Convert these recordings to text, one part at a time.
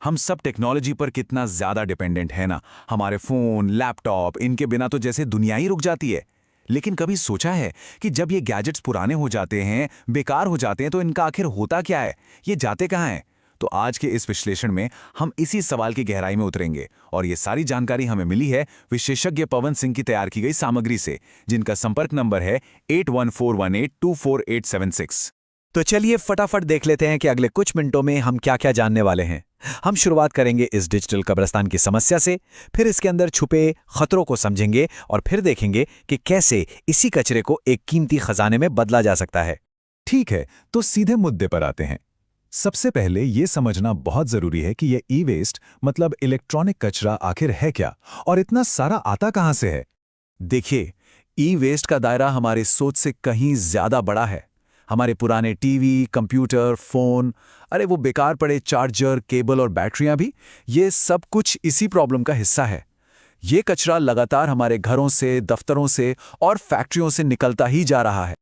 हम सब टेक्नोलॉजी पर कितना ज़्यादा डिपेंडेंट है ना। हमारे फ़ोन, लैपटॉप, इनके बिना तो जैसे दुनिया ही रुक जाती है। लेकिन कभी सोचा है कि जब ये गैजेट्स पुराने हो जाते हैं, बेकार हो जाते हैं, तो इनका आखिर होता क्या है? ये जाते कहाँ हैं? तो आज के इस विश्लेषण में हम इसी सवाल की गहराई में उतरेंगे और ये सारी जानकारी हमें मिली है विशेषज्ञ पवन सिंह की तैयार की गई सामग्री से, जिनका संपर्क नंबर है 8141824876। तो चलिए फटाफट देख लेते हैं कि अगले कुछ मिनटों में हम क्या क्या जानने वाले हैं। हम शुरुआत करेंगे इस डिजिटल कब्रिस्तान की समस्या से, फिर इसके अंदर छुपे खतरों को समझेंगे और फिर देखेंगे कि कैसे इसी कचरे को एक कीमती खजाने में बदला जा सकता है। ठीक है, तो सीधे मुद्दे पर आते हैं। सबसे पहले ये समझना बहुत जरूरी है कि ये ई वेस्ट मतलब इलेक्ट्रॉनिक कचरा आखिर है क्या और इतना सारा आता कहां से है। देखिए, ई वेस्ट का दायरा हमारी सोच से कहीं ज्यादा बड़ा है। हमारे पुराने टीवी, कंप्यूटर, फोन, अरे वो बेकार पड़े चार्जर, केबल और बैटरियां भी, ये सब कुछ इसी प्रॉब्लम का हिस्सा है। ये कचरा लगातार हमारे घरों से, दफ्तरों से और फैक्ट्रियों से निकलता ही जा रहा है।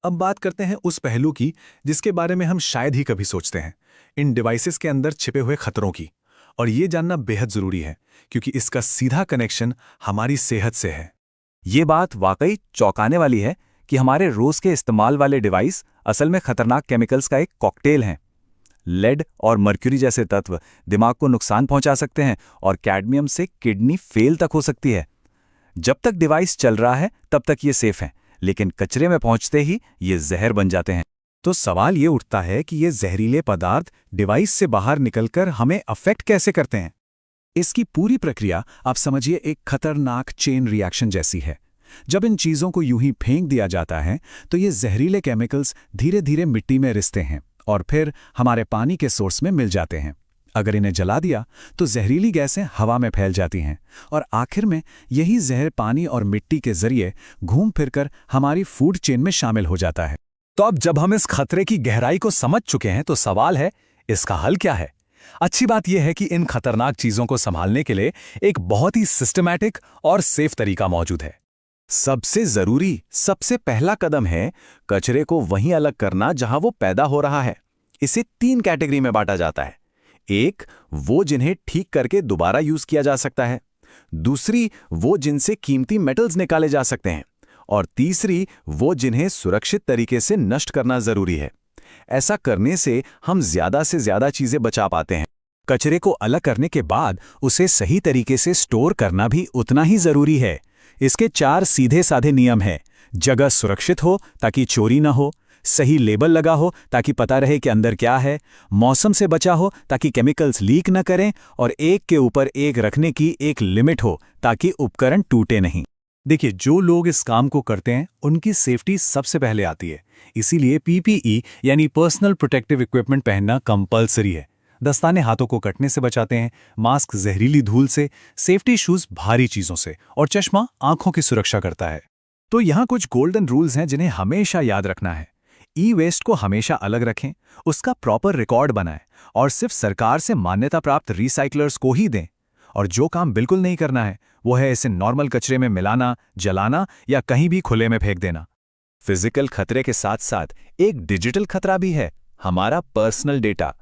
अब बात करते हैं उस पहलू की जिसके बारे में हम शायद ही कभी सोचते हैं, इन डिवाइसेस के अंदर छिपे हुए खतरों की। और ये जानना बेहद जरूरी है क्योंकि इसका सीधा कनेक्शन हमारी सेहत से है। ये बात वाकई चौंकाने वाली है कि हमारे रोज के इस्तेमाल वाले डिवाइस असल में खतरनाक केमिकल्स का एक कॉकटेल हैं। लेड और मर्क्यूरी जैसे तत्व दिमाग को नुकसान पहुंचा सकते हैं और कैडमियम से किडनी फेल तक हो सकती है। जब तक डिवाइस चल रहा है तब तक ये सेफ हैं, लेकिन कचरे में पहुंचते ही ये जहर बन जाते हैं। तो सवाल ये उठता है कि ये जहरीले पदार्थ डिवाइस से बाहर निकलकर हमें अफेक्ट कैसे करते हैं। इसकी पूरी प्रक्रिया आप समझिए एक खतरनाक चेन रिएक्शन जैसी है। जब इन चीज़ों को यूं ही फेंक दिया जाता है तो ये जहरीले केमिकल्स धीरे धीरे मिट्टी में रिसते हैं और फिर हमारे पानी के सोर्स में मिल जाते हैं। अगर इन्हें जला दिया तो जहरीली गैसें हवा में फैल जाती हैं और आखिर में यही जहर पानी और मिट्टी के जरिए घूम फिरकर हमारी फूड चेन में शामिल हो जाता है। तो अब जब हम इस खतरे की गहराई को समझ चुके हैं तो सवाल है, इसका हल क्या है? अच्छी बात यह है कि इन खतरनाक चीज़ों को संभालने के लिए एक बहुत ही सिस्टमैटिक और सेफ तरीका मौजूद है। सबसे जरूरी, सबसे पहला कदम है कचरे को वहीं अलग करना जहां वो पैदा हो रहा है। इसे 3 कैटेगरी में बांटा जाता है। एक, वो जिन्हें ठीक करके दोबारा यूज किया जा सकता है। दूसरी, वो जिनसे कीमती मेटल्स निकाले जा सकते हैं। और तीसरी, वो जिन्हें सुरक्षित तरीके से नष्ट करना जरूरी है। ऐसा करने से हम ज्यादा से ज्यादा चीजें बचा पाते हैं। कचरे को अलग करने के बाद उसे सही तरीके से स्टोर करना भी उतना ही जरूरी है। इसके 4 सीधे साधे नियम हैं। जगह सुरक्षित हो ताकि चोरी ना हो, सही लेबल लगा हो ताकि पता रहे कि अंदर क्या है, मौसम से बचा हो ताकि केमिकल्स लीक न करें और एक के ऊपर एक रखने की एक लिमिट हो ताकि उपकरण टूटे नहीं। देखिए, जो लोग इस काम को करते हैं उनकी सेफ्टी सबसे पहले आती है। इसीलिए पीपीई यानी पर्सनल प्रोटेक्टिव इक्विपमेंट पहनना कंपलसरी है। दस्ताने हाथों को कटने से बचाते हैं, मास्क जहरीली धूल से, सेफ्टी शूज भारी चीजों से और चश्मा आंखों की सुरक्षा करता है। तो यहाँ कुछ गोल्डन रूल्स हैं जिन्हें हमेशा याद रखना है। ई वेस्ट को हमेशा अलग रखें, उसका प्रॉपर रिकॉर्ड बनाएं और सिर्फ सरकार से मान्यता प्राप्त रिसाइकलर्स को ही दें। और जो काम बिल्कुल नहीं करना है वो है इसे नॉर्मल कचरे में मिलाना, जलाना या कहीं भी खुले में फेंक देना। फिजिकल खतरे के साथ साथ एक डिजिटल खतरा भी है, हमारा पर्सनल डेटा।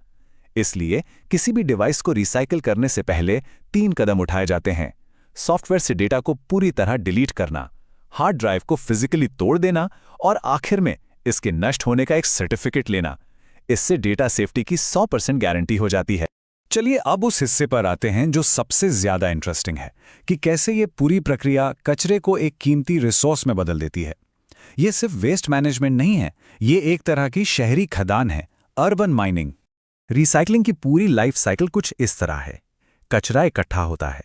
इसलिए किसी भी डिवाइस को रिसाइकिल करने से पहले 3 कदम उठाए जाते हैं। सॉफ्टवेयर से डेटा को पूरी तरह डिलीट करना, हार्ड ड्राइव को फिजिकली तोड़ देना और आखिर में इसके नष्ट होने का एक सर्टिफिकेट लेना। इससे डेटा सेफ्टी की 100% गारंटी हो जाती है। चलिए अब उस हिस्से पर आते हैं जो सबसे ज्यादा इंटरेस्टिंग है कि कैसे ये पूरी प्रक्रिया कचरे को एक कीमती रिसोर्स में बदल देती है। ये सिर्फ वेस्ट मैनेजमेंट नहीं है, ये एक तरह की शहरी खदान है, अर्बन माइनिंग। रिसाइकलिंग की पूरी लाइफ साइकिल कुछ इस तरह है। कचरा इकट्ठा होता है,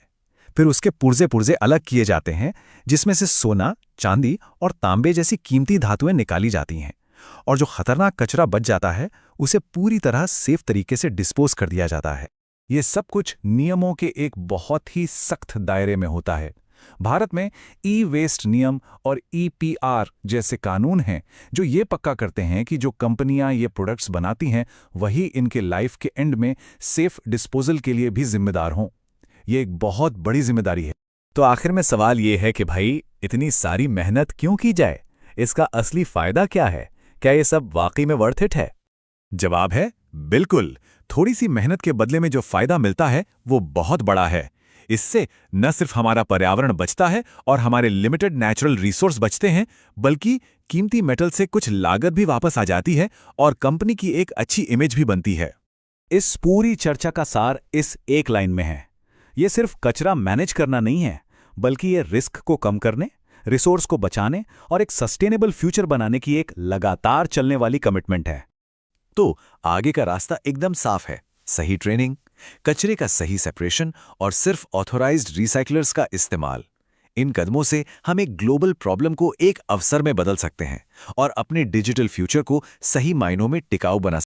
फिर उसके पुर्जे पुर्जे अलग किए जाते हैं जिसमें से सोना, चांदी और तांबे जैसी कीमती धातुएं निकाली जाती हैं। और जो खतरनाक कचरा बच जाता है उसे पूरी तरह सेफ तरीके से डिस्पोज कर दिया जाता है। ये सब कुछ नियमों के एक बहुत ही सख्त दायरे में होता है। भारत में ई वेस्ट नियम और ईपीआर जैसे कानून हैं जो ये पक्का करते हैं कि जो कंपनियां ये प्रोडक्ट्स बनाती हैं वही इनके लाइफ के एंड में सेफ डिस्पोजल के लिए भी जिम्मेदार हों। ये एक बहुत बड़ी जिम्मेदारी है। तो आखिर में सवाल ये है कि भाई इतनी सारी मेहनत क्यों की जाए? इसका असली फायदा क्या है? क्या ये सब वाकई में वर्थ इट है? जवाब है बिल्कुल, थोड़ी सी मेहनत के बदले में जो फायदा मिलता है वो बहुत बड़ा है। इससे न सिर्फ हमारा पर्यावरण बचता है और हमारे लिमिटेड नेचुरल रिसोर्स बचते हैं, बल्कि कीमती मेटल से कुछ लागत भी वापस आ जाती है और कंपनी की एक अच्छी इमेज भी बनती है। इस पूरी चर्चा का सार इस एक लाइन में है। ये सिर्फ कचरा मैनेज करना नहीं है, बल्कि ये रिस्क को कम करने, रिसोर्स को बचाने और एक सस्टेनेबल फ्यूचर बनाने की एक लगातार चलने वाली कमिटमेंट है। तो आगे का रास्ता एकदम साफ है। सही ट्रेनिंग, कचरे का सही सेपरेशन और सिर्फ ऑथोराइज्ड रिसाइकलर्स का इस्तेमाल। इन कदमों से हम एक ग्लोबल प्रॉब्लम को एक अवसर में बदल सकते हैं और अपने डिजिटल फ्यूचर को सही मायनों में टिकाऊ बना